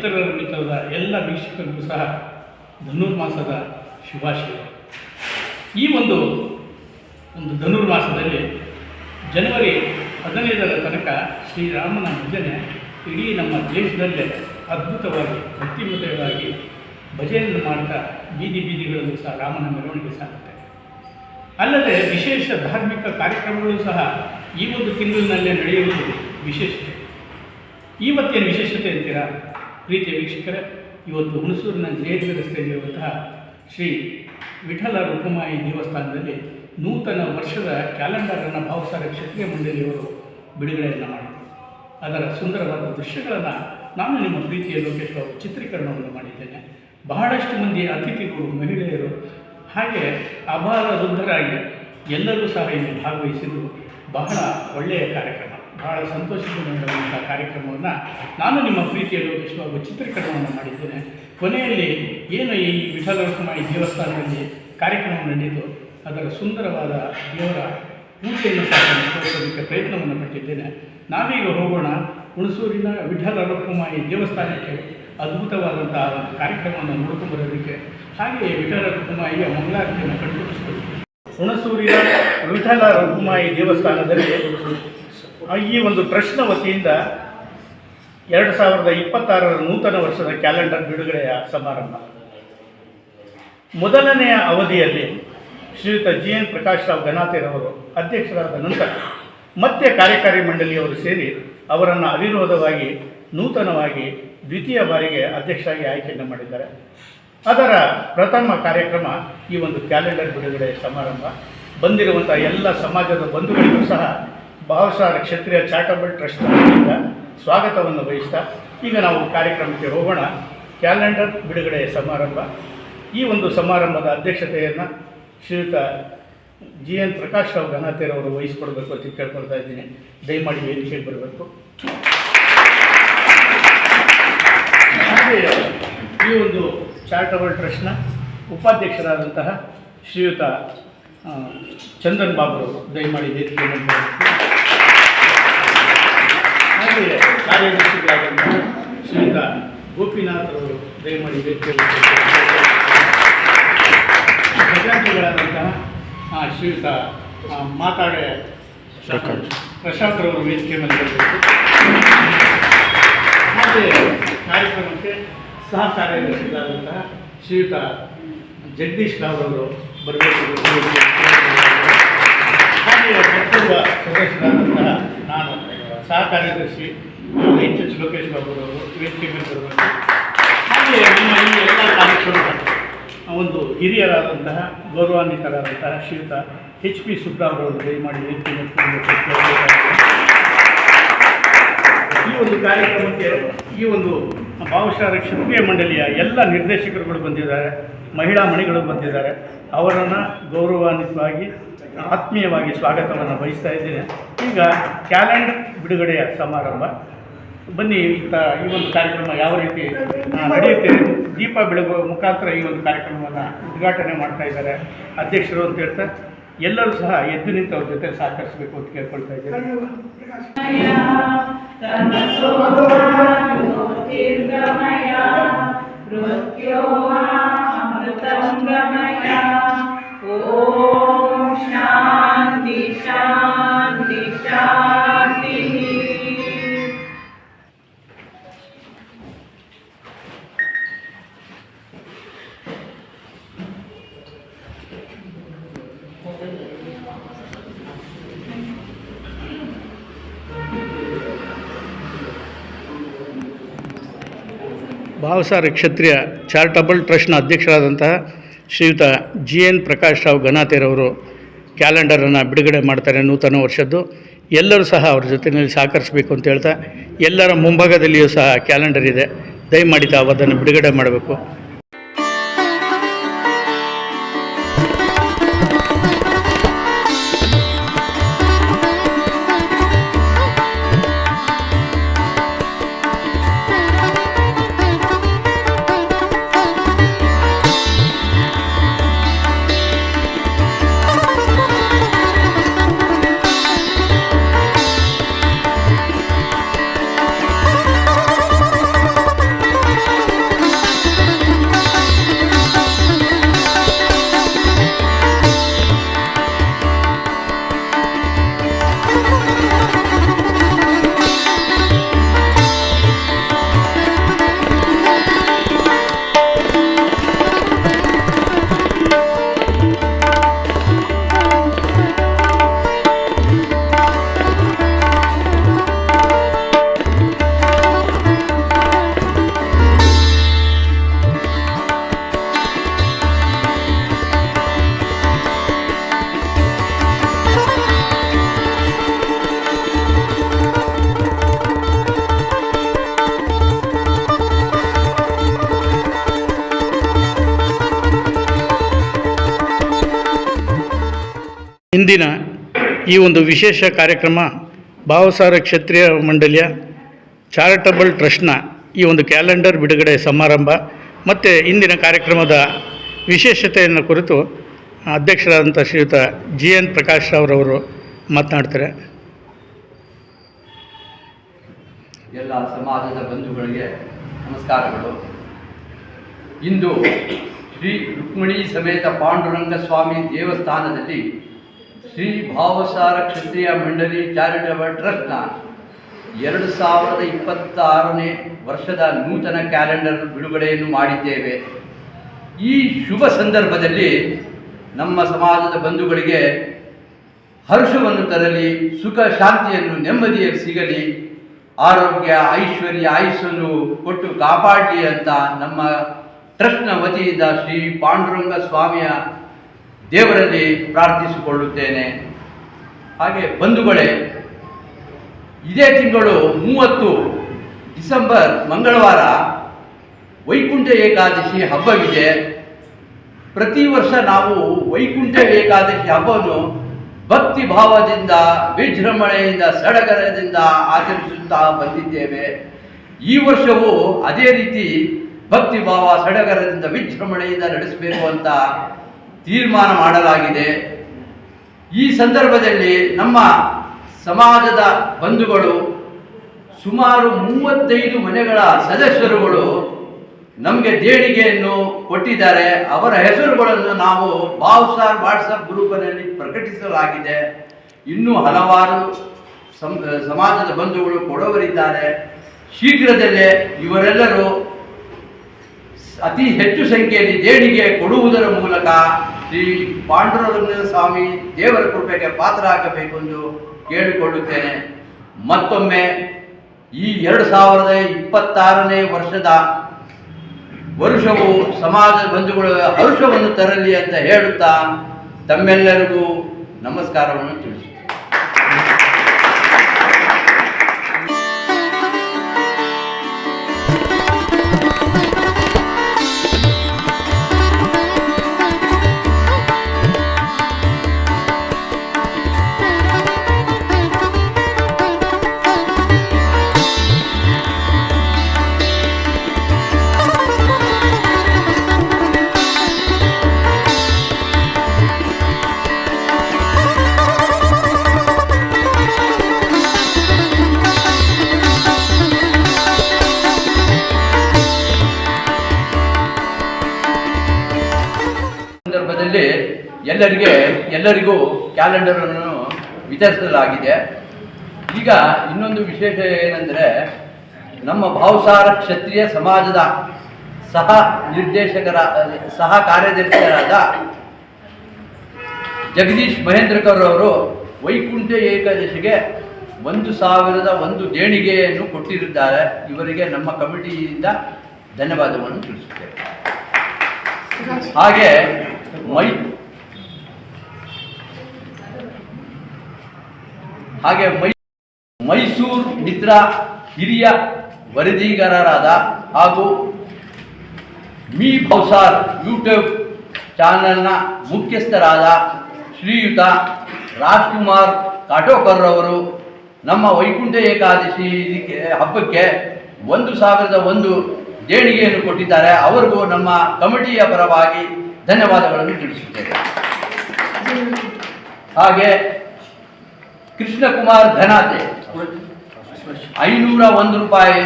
ಚಿತ್ರರ ಮಿತ್ರದ ಎಲ್ಲ ವೀಕ್ಷಕರಿಗೂ ಸಹ ಧನುರ್ಮಾಸದ ಶುಭಾಶಯ. ಈ ಒಂದು ಧನುರ್ಮಾಸದಲ್ಲಿ ಜನವರಿ 15ರ ತನಕ ಶ್ರೀರಾಮನ ಭಜನೆ ಇಡೀ ನಮ್ಮ ದೇಶದಲ್ಲೇ ಅದ್ಭುತವಾಗಿ ಭಕ್ತಿಮಯವಾಗಿ ಭಜನೆಯನ್ನು ಮಾಡ್ತಾ ಬೀದಿಗಳಲ್ಲೂ ಸಹ ರಾಮನ ಮೆರವಣಿಗೆ ಸಾಗುತ್ತೆ. ಅಲ್ಲದೆ ವಿಶೇಷ ಧಾರ್ಮಿಕ ಕಾರ್ಯಕ್ರಮಗಳು ಸಹ ಈ ಒಂದು ತಿಂಗಳಿನಲ್ಲೇ ನಡೆಯುವುದು ವಿಶೇಷತೆ. ಇವತ್ತೇನು ವಿಶೇಷತೆ ಅಂತೀರಾ ಪ್ರೀತಿಯ ವೀಕ್ಷಕರೇ? ಇವತ್ತು ಹುಣಸೂರಿನ ಜಯದೇವ ರಸ್ತೆಯಲ್ಲಿರುವಂತಹ ಶ್ರೀ ವಿಠಲ ರುಕ್ಮಾಯಿ ದೇವಸ್ಥಾನದಲ್ಲಿ ನೂತನ ವರ್ಷದ ಕ್ಯಾಲೆಂಡರನ್ನು ಭಾವಸಾರ ಕ್ಷತ್ರಿಯ ಮಂಡಳಿಯವರು ಬಿಡುಗಡೆಯನ್ನು ಮಾಡಿದರು. ಅದರ ಸುಂದರವಾದ ದೃಶ್ಯಗಳನ್ನು ನಾನು ನಿಮ್ಮ ಪ್ರೀತಿಯ ಲೋಕೇಶ್ ಬಾಬು ಚಿತ್ರೀಕರಣವನ್ನು ಮಾಡಿದ್ದೇನೆ. ಬಹಳಷ್ಟು ಮಂದಿ ಅತಿಥಿಗಳು, ಮಹಿಳೆಯರು, ಹಾಗೆ ಅಪಾರ ವೃದ್ಧರಾಗಿ ಎಲ್ಲರೂ ಸಹ ಇಲ್ಲಿ ಭಾಗವಹಿಸಿದ್ದು ಬಹಳ ಒಳ್ಳೆಯ ಕಾರ್ಯಕ್ರಮ, ಬಹಳ ಸಂತೋಷದಿಂದ ನಡೆಯುವಂಥ ಕಾರ್ಯಕ್ರಮವನ್ನು ನಾನು ನಿಮ್ಮ ಪ್ರೀತಿಯ ಲೋಕೇಶ್ ಬಾಬು ಚಿತ್ರೀಕರಣವನ್ನು ಮಾಡಿದ್ದೇನೆ. ಕೊನೆಯಲ್ಲಿ ಏನು ಈ ವಿಠಲ ರುಕ್ಮಾಯಿ ದೇವಸ್ಥಾನದಲ್ಲಿ ಕಾರ್ಯಕ್ರಮ ನಡೆಯಿತು ಅದರ ಸುಂದರವಾದ ದೇವರ ಪೂಜೆಯನ್ನು ಸಹ ತೋರಿಸೋದಕ್ಕೆ ಪ್ರಯತ್ನವನ್ನು ಪಟ್ಟಿದ್ದೇನೆ. ನಾವೀಗ ಹೋಗೋಣ ಹುಣಸೂರಿನ ವಿಠಲ ರುಕ್ಮಾಯಿ ದೇವಸ್ಥಾನಕ್ಕೆ. ಅದ್ಭುತವಾದಂಥ ಒಂದು ಕಾರ್ಯಕ್ರಮವನ್ನು ನೋಡ್ಕೊಂಡ್ಬರೋದಕ್ಕೆ, ಹಾಗೆಯೇ ವಿಠಲ ರುಕ್ಮಾಯಿಯ ಮಂಗಳಾರತಿಯನ್ನು ಕಣ್ತುಂಬಿಸ್ಕೊಳ್ತೀವಿ. ಹುಣಸೂರಿನ ವಿಠಲ ರುಕ್ಮಾಯಿ ದೇವಸ್ಥಾನದಲ್ಲಿ ಈ ಒಂದು ಟ್ರಸ್ಟ್ನ ವತಿಯಿಂದ 2026ರ ನೂತನ ವರ್ಷದ ಕ್ಯಾಲೆಂಡರ್ ಬಿಡುಗಡೆಯ ಸಮಾರಂಭ. ಮೊದಲನೆಯ ಅವಧಿಯಲ್ಲಿ ಶ್ರೀಯುತ GN ಪ್ರಕಾಶ್ ರಾವ್ ಗನಾತೆರವರು ಅಧ್ಯಕ್ಷರಾದ ನಂತರ ಮತ್ತೆ ಕಾರ್ಯಕಾರಿ ಮಂಡಳಿಯವರು ಸೇರಿ ಅವರನ್ನು ಅವಿರೋಧವಾಗಿ ನೂತನವಾಗಿ ದ್ವಿತೀಯ ಬಾರಿಗೆ ಅಧ್ಯಕ್ಷರಾಗಿ ಆಯ್ಕೆಯನ್ನು ಮಾಡಿದ್ದಾರೆ. ಅದರ ಪ್ರಥಮ ಕಾರ್ಯಕ್ರಮ ಈ ಒಂದು ಕ್ಯಾಲೆಂಡರ್ ಬಿಡುಗಡೆ ಸಮಾರಂಭ. ಬಂದಿರುವಂಥ ಎಲ್ಲ ಸಮಾಜದ ಬಂಧುಗಳಿಗೂ ಸಹ ಭಾವಸಾರ ಕ್ಷತ್ರಿಯ ಚಾರಿಟಬಲ್ ಟ್ರಸ್ಟ್ ವತಿಯಿಂದ ಸ್ವಾಗತವನ್ನು ಬಯಸ್ತಾ ಈಗ ನಾವು ಕಾರ್ಯಕ್ರಮಕ್ಕೆ ಹೋಗೋಣ. ಕ್ಯಾಲೆಂಡರ್ ಬಿಡುಗಡೆಯ ಸಮಾರಂಭ. ಈ ಒಂದು ಸಮಾರಂಭದ ಅಧ್ಯಕ್ಷತೆಯನ್ನು ಶ್ರೀಯುತ GN ಪ್ರಕಾಶ್ ರಾವ್ ಗನಾತೆರವರು ವಹಿಸಿಕೊಡ್ಬೇಕು ಅಂತ ಕೇಳ್ಕೊಳ್ತಾ ಇದ್ದೀನಿ. ದಯಮಾಡಿ ವೇದಿಕೆಗೆ ಬರಬೇಕು. ಹಾಗೆ ಈ ಒಂದು ಚಾರಿಟಬಲ್ ಟ್ರಸ್ಟ್ನ ಉಪಾಧ್ಯಕ್ಷರಾದಂತಹ ಶ್ರೀಯುತ ಚಂದನ್ ಬಾಬುರವರು ದಯಮಾಡಿ ವೇದಿಕೆಗೆ ಬರಬೇಕು. ಹಾಗೆಯೇ ಕಾರ್ಯದರ್ಶಿಗಳಾದಂತಹ ಶ್ರೀಯುತ ಗೋಪಿನಾಥ್ ಅವರು ದಯಮಾಡಿ ವೇದಿಕೆಗೆ ಖಜಾಂಚಿಗಳಾದಂತಹ ಶ್ರೀಯುತ ಮಾತಾಡೆ ಪ್ರಶಾಂತ್ರವರು ವೇದಿಕೆ ಮೇಲೆ ಬರಬೇಕು. ಹಾಗೆಯೇ ಕಾರ್ಯಕ್ರಮಕ್ಕೆ ಸಹ ಕಾರ್ಯದರ್ಶಿಗಳಾದಂತಹ ಶ್ರೀಯುತ ಜಗದೀಶ್ ರಾವ್ ಅವರು ಬರಬೇಕು. ಹಾಗೆಯೇ ಮತ್ತೊಬ್ಬ ಸದಸ್ಯರಾದಂತಹ ನಾನು ಸಹ ಕಾರ್ಯದರ್ಶಿ HH ಲೋಕೇಶ್ ಬಾಬುರವರು ವೇದಿಕೆ ಮೇಲೆ ಬರಬೇಕು. ಹಾಗೆಯೇ ನಮ್ಮ ಈ ಎಲ್ಲ ಕಾರ್ಯಕ್ರಮದ ಒಂದು ಹಿರಿಯರಾದಂತಹ ಗೌರವಾನ್ವಿತರಾದಂತಹ ಶ್ರೀಯುತ HP ಸುಬ್ರಾವ್ರವರು ದಯಮಾಡಿ ವೇದಿಕೆ ಮೇಲೆ ಈ ಒಂದು ಕಾರ್ಯಕ್ರಮಕ್ಕೆ ಈ ಒಂದು ಭಾವಸಾರ ಕ್ಷತ್ರಿಯ ಮಂಡಳಿಯ ಎಲ್ಲ ನಿರ್ದೇಶಕರುಗಳು ಬಂದಿದ್ದಾರೆ, ಮಹಿಳಾ ಮಣಿಗಳು ಬಂದಿದ್ದಾರೆ. ಅವರನ್ನು ಗೌರವಾನ್ವಿತವಾಗಿ ಆತ್ಮೀಯವಾಗಿ ಸ್ವಾಗತವನ್ನು ಬಯಸ್ತಾ ಇದ್ದೇನೆ. ಈಗ ಕ್ಯಾಲೆಂಡರ್ ಬಿಡುಗಡೆಯ ಸಮಾರಂಭ. ಬನ್ನಿ, ಈ ಒಂದು ಕಾರ್ಯಕ್ರಮ ಯಾವ ರೀತಿ ನಡೆಯುತ್ತೆ, ದೀಪ ಬೆಳಗುವ ಮುಖಾಂತರ ಈ ಒಂದು ಕಾರ್ಯಕ್ರಮವನ್ನು ಉದ್ಘಾಟನೆ ಮಾಡ್ತಾ ಇದ್ದಾರೆ ಅಧ್ಯಕ್ಷರು ಅಂತ ಹೇಳ್ತಾ ಎಲ್ಲರೂ ಸಹ ಎದ್ದು ನಿಂತು ಅವ್ರ ಜೊತೆ ಸಹಕರಿಸಬೇಕು ಅಂತ ಕೇಳ್ಕೊಳ್ತಾ ಇದ್ದಾರೆ. ಶಾಂತಿ ಶಾಂತಿ ಶಾಂತಿ. ಭಾವಸಾರ ಕ್ಷತ್ರಿಯ ಚಾರಿಟಬಲ್ ಟ್ರಸ್ಟ್ನ ಅಧ್ಯಕ್ಷರಾದಂತಹ ಶ್ರೀಯುತ GN ಪ್ರಕಾಶ್ ರಾವ್ ಗನಾತೆರವರು ಕ್ಯಾಲೆಂಡರನ್ನು ಬಿಡುಗಡೆ ಮಾಡ್ತಾರೆ ನೂತನ ವರ್ಷದ್ದು. ಎಲ್ಲರೂ ಸಹ ಅವ್ರ ಜೊತೆಯಲ್ಲಿ ಸಹಕರಿಸಬೇಕು ಅಂತ ಹೇಳ್ತಾ ಎಲ್ಲರ ಮುಂಭಾಗದಲ್ಲಿಯೂ ಸಹ ಕ್ಯಾಲೆಂಡರ್ ಇದೆ, ದಯಮಾಡಿ ತಾವು ಅದನ್ನು ಬಿಡುಗಡೆ ಮಾಡಬೇಕು. ಇಂದಿನ ಈ ಒಂದು ವಿಶೇಷ ಕಾರ್ಯಕ್ರಮ ಭಾವಸಾರ ಕ್ಷತ್ರಿಯ ಮಂಡಳಿಯ ಚಾರಿಟಬಲ್ ಟ್ರಸ್ಟ್ನ ಈ ಒಂದು ಕ್ಯಾಲೆಂಡರ್ ಬಿಡುಗಡೆ ಸಮಾರಂಭ ಮತ್ತು ಇಂದಿನ ಕಾರ್ಯಕ್ರಮದ ವಿಶೇಷತೆಯನ್ನು ಕುರಿತು ಅಧ್ಯಕ್ಷರಾದಂಥ ಶ್ರೀಯುತ GN ಪ್ರಕಾಶ್ ಅವರವರು ಮಾತನಾಡ್ತಾರೆ. ಎಲ್ಲ ಸಮಾಜದ ಬಂಧುಗಳಿಗೆ ನಮಸ್ಕಾರಗಳು. ಇಂದು ಶ್ರೀ ರುಕ್ಮಿಣಿ ಸಮೇತ ಪಾಂಡುರಂಗ ಸ್ವಾಮಿ ದೇವಸ್ಥಾನದಲ್ಲಿ ಶ್ರೀ ಭಾವಸಾರ ಕ್ಷತ್ರಿಯ ಮಂಡಳಿ ಚಾರಿಟಬಲ್ ಟ್ರಸ್ಟ್ನ 2026ನೇ ವರ್ಷದ ನೂತನ ಕ್ಯಾಲೆಂಡರ್ ಬಿಡುಗಡೆಯನ್ನು ಮಾಡಿದ್ದೇವೆ. ಈ ಶುಭ ಸಂದರ್ಭದಲ್ಲಿ ನಮ್ಮ ಸಮಾಜದ ಬಂಧುಗಳಿಗೆ ಹರ್ಷವನ್ನು ತರಲಿ, ಸುಖ ಶಾಂತಿಯನ್ನು ನೆಮ್ಮದಿಯಲ್ಲಿ ಸಿಗಲಿ, ಆರೋಗ್ಯ ಐಶ್ವರ್ಯ ಆಯುಸ್ಸನ್ನು ಕೊಟ್ಟು ಕಾಪಾಡಲಿ ಅಂತ ನಮ್ಮ ಟ್ರಸ್ಟ್ನ ವತಿಯಿಂದ ಶ್ರೀ ಪಾಂಡುರಂಗ ಸ್ವಾಮಿಯ ದೇವರಲ್ಲಿ ಪ್ರಾರ್ಥಿಸಿಕೊಳ್ಳುತ್ತೇನೆ. ಹಾಗೆ ಬಂಧುಗಳೇ, ಇದೇ ತಿಂಗಳು 30 ಡಿಸೆಂಬರ್ ಮಂಗಳವಾರ ವೈಕುಂಠ ಏಕಾದಶಿ ಹಬ್ಬವಿದೆ. ಪ್ರತಿ ವರ್ಷ ನಾವು ವೈಕುಂಠ ಏಕಾದಶಿ ಹಬ್ಬವನ್ನು ಭಕ್ತಿ ಭಾವದಿಂದ ವಿಜೃಂಭಣೆಯಿಂದ ಸಡಗರದಿಂದ ಆಚರಿಸುತ್ತಾ ಬಂದಿದ್ದೇವೆ. ಈ ವರ್ಷವೂ ಅದೇ ರೀತಿ ಭಕ್ತಿ ಭಾವ ಸಡಗರದಿಂದ ವಿಜೃಂಭಣೆಯಿಂದ ನಡೆಸಬೇಕು ಅಂತ ತೀರ್ಮಾನ ಮಾಡಲಾಗಿದೆ. ಈ ಸಂದರ್ಭದಲ್ಲಿ ನಮ್ಮ ಸಮಾಜದ ಬಂಧುಗಳು ಸುಮಾರು 35 ಮನೆಗಳ ಸದಸ್ಯರುಗಳು ನಮಗೆ ದೇಣಿಗೆಯನ್ನು ಕೊಟ್ಟಿದ್ದಾರೆ. ಅವರ ಹೆಸರುಗಳನ್ನು ನಾವು ಭಾವಸಾರ್ ವಾಟ್ಸಪ್ ಗ್ರೂಪಿನಲ್ಲಿ ಪ್ರಕಟಿಸಲಾಗಿದೆ. ಇನ್ನೂ ಹಲವಾರು ಸಮಾಜದ ಬಂಧುಗಳು ಕೊಡೋವರಿದ್ದಾರೆ. ಶೀಘ್ರದಲ್ಲೇ ಇವರೆಲ್ಲರೂ ಅತಿ ಹೆಚ್ಚು ಸಂಖ್ಯೆಯಲ್ಲಿ ದೇಣಿಗೆ ಕೊಡುವುದರ ಮೂಲಕ ಶ್ರೀ ಪಾಂಡುರಂಗ ಸ್ವಾಮಿ ದೇವರ ಕೃಪೆಗೆ ಪಾತ್ರರಾಗಬೇಕು ಎಂದು ಕೇಳಿಕೊಳ್ಳುತ್ತೇನೆ. ಮತ್ತೊಮ್ಮೆ ಈ 2026ನೇ ವರ್ಷವು ಸಮಾಜದ ಬಂಧುಗಳ ಹರ್ಷವನ್ನು ತರಲಿ ಅಂತ ಹೇಳುತ್ತಾ ತಮ್ಮೆಲ್ಲರಿಗೂ ನಮಸ್ಕಾರವನ್ನು ತಿಳಿಸುತ್ತೇನೆ. ಸಂದರ್ಭದಲ್ಲಿ ಎಲ್ಲರಿಗೂ ಕ್ಯಾಲೆಂಡರನ್ನು ವಿತರಿಸಲಾಗಿದೆ. ಈಗ ಇನ್ನೊಂದು ವಿಶೇಷ ಏನೆಂದರೆ, ನಮ್ಮ ಭಾವಸಾರ ಕ್ಷತ್ರಿಯ ಸಮಾಜದ ಸಹ ಕಾರ್ಯದರ್ಶಿಯರಾದ ಜಗದೀಶ್ ಮಹೇಂದ್ರಕರ್ ಅವರು ವೈಕುಂಠ ಏಕಾದಶಿಗೆ 1,001 ದೇಣಿಗೆಯನ್ನು ಕೊಟ್ಟಿರುತ್ತಾರೆ. ಇವರಿಗೆ ನಮ್ಮ ಕಮಿಟಿಯಿಂದ ಧನ್ಯವಾದಗಳನ್ನು ತಿಳಿಸುತ್ತೇವೆ. ಹಾಗೆ ಮೈಸೂರು ನಿದ್ರಾ ಹಿರಿಯ ವರದಿಗಾರರಾದ ಹಾಗೂ ಮೀ ಭಾವಸಾರ್ ಯೂಟ್ಯೂಬ್ ಚಾನಲ್ನ ಮುಖ್ಯಸ್ಥರಾದ ಶ್ರೀಯುತ ರಾಜ್ಕುಮಾರ್ ಕಾಟೋಕರ್ ಅವರು ನಮ್ಮ ವೈಕುಂಠ ಏಕಾದಶಿ ಹಬ್ಬಕ್ಕೆ 1,001 ದೇಣಿಗೆಯನ್ನು ಕೊಟ್ಟಿದ್ದಾರೆ. ಅವರಿಗೂ ನಮ್ಮ ಕಮಿಟಿಯ ಪರವಾಗಿ ಧನ್ಯವಾದಗಳನ್ನು ತಿಳಿಸುತ್ತೇವೆ. ಹಾಗೆ ಕೃಷ್ಣಕುಮಾರ್ ಧನಾತೆ 501 ರೂಪಾಯಿ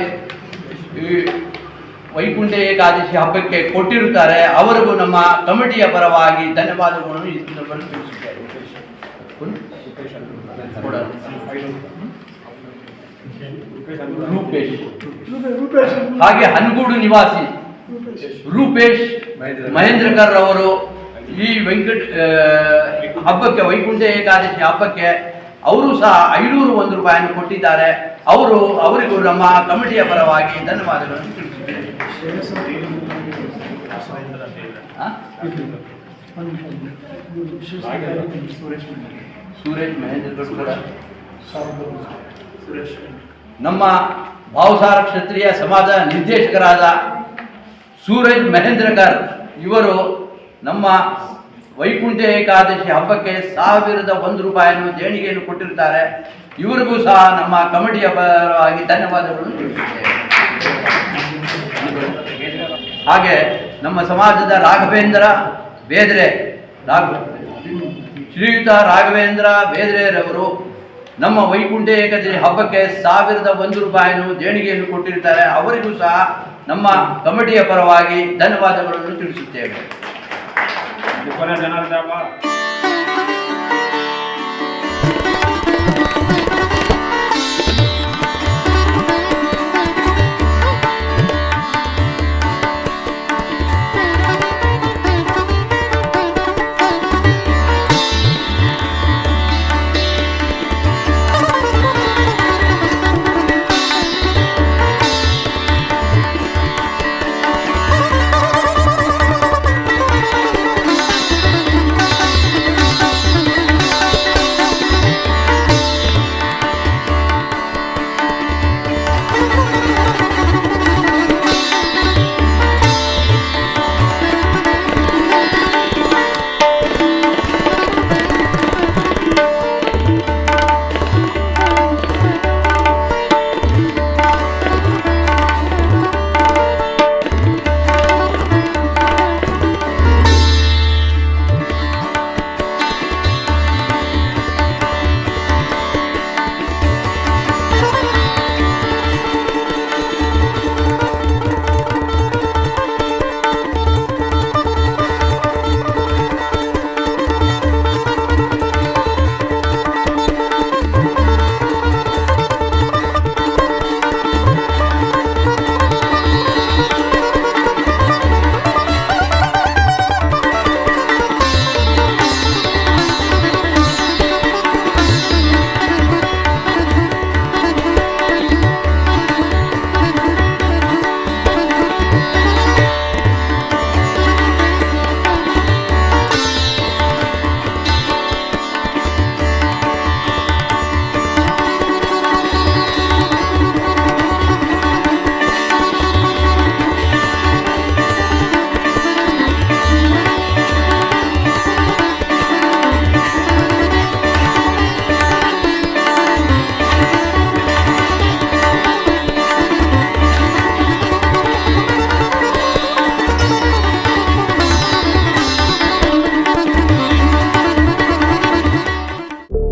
ವೈಕುಂಠ ಏಕಾದಶಿ ಹಬ್ಬಕ್ಕೆ ಕೊಟ್ಟಿರುತ್ತಾರೆ. ಅವರಿಗೂ ನಮ್ಮ ಕಮಿಟಿಯ ಪರವಾಗಿ ಧನ್ಯವಾದಗಳನ್ನು ತಿಳಿಸುತ್ತೇವೆ. ರೂಪೇಶ್ ಹಾಗೆ ಹನಗೂಡು ನಿವಾಸಿ ರೂಪೇಶ್ ಮಹೇಂದ್ರಕರ್ ಅವರು ಈ ಹಬ್ಬಕ್ಕೆ ವೈಕುಂಠ ಏಕಾದಶಿ ಹಬ್ಬಕ್ಕೆ ಅವರು ಸಹ 501 ರೂಪಾಯಿಯನ್ನು ಕೊಟ್ಟಿದ್ದಾರೆ. ಅವರಿಗೂ ನಮ್ಮ ಕಮಿಟಿಯ ಪರವಾಗಿ ಧನ್ಯವಾದಗಳನ್ನು ತಿಳಿಸುತ್ತೇವೆ. ಸುರೇಶ್ ಮಹೇಂದ್ರಕರ್ ಕೂಡ ನಮ್ಮ ಭಾವಸಾರ ಕ್ಷತ್ರಿಯ ಸಮಾಜ ನಿರ್ದೇಶಕರಾದ ಸೂರಜ್ ಮಹೇಂದ್ರಕರ್ ಇವರು ನಮ್ಮ ವೈಕುಂಠ ಏಕಾದಶಿ ಹಬ್ಬಕ್ಕೆ 1001 ರೂಪಾಯಿಯನ್ನು ದೇಣಿಗೆಯನ್ನು ಕೊಟ್ಟಿರ್ತಾರೆ. ಇವರಿಗೂ ಸಹ ನಮ್ಮ ಕಮಿಟಿಯ ಪರವಾಗಿ ಧನ್ಯವಾದಗಳನ್ನು ತಿಳಿಸುತ್ತೇವೆ. ಹಾಗೆ ನಮ್ಮ ಸಮಾಜದ ರಾಘವೇಂದ್ರ ಬೇದ್ರೆ ಶ್ರೀಯುತ ರಾಘವೇಂದ್ರ ಬೇದ್ರೆರವರು ನಮ್ಮ ವೈಕುಂಠ ಏಕಾದಶಿ ಹಬ್ಬಕ್ಕೆ 1001 ರೂಪಾಯಿಯನ್ನು ದೇಣಿಗೆಯನ್ನು ಕೊಟ್ಟಿರ್ತಾರೆ. ಅವರಿಗೂ ಸಹ ನಮ್ಮ ಕಮಿಟಿಯ ಪರವಾಗಿ ಧನ್ಯವಾದಗಳನ್ನು ತಿಳಿಸುತ್ತೇವೆ.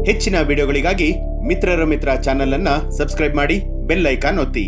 ಹೆಚ್ಚಿನ ವಿಡಿಯೋಗಳಿಗಾಗಿ ಮಿತ್ರರ ಮಿತ್ರ ಚಾನೆಲ್ ಅನ್ನು ಸಬ್ಸ್ಕ್ರೈಬ್ ಮಾಡಿ, ಬೆಲ್ ಐಕಾನ್ ಒತ್ತಿ.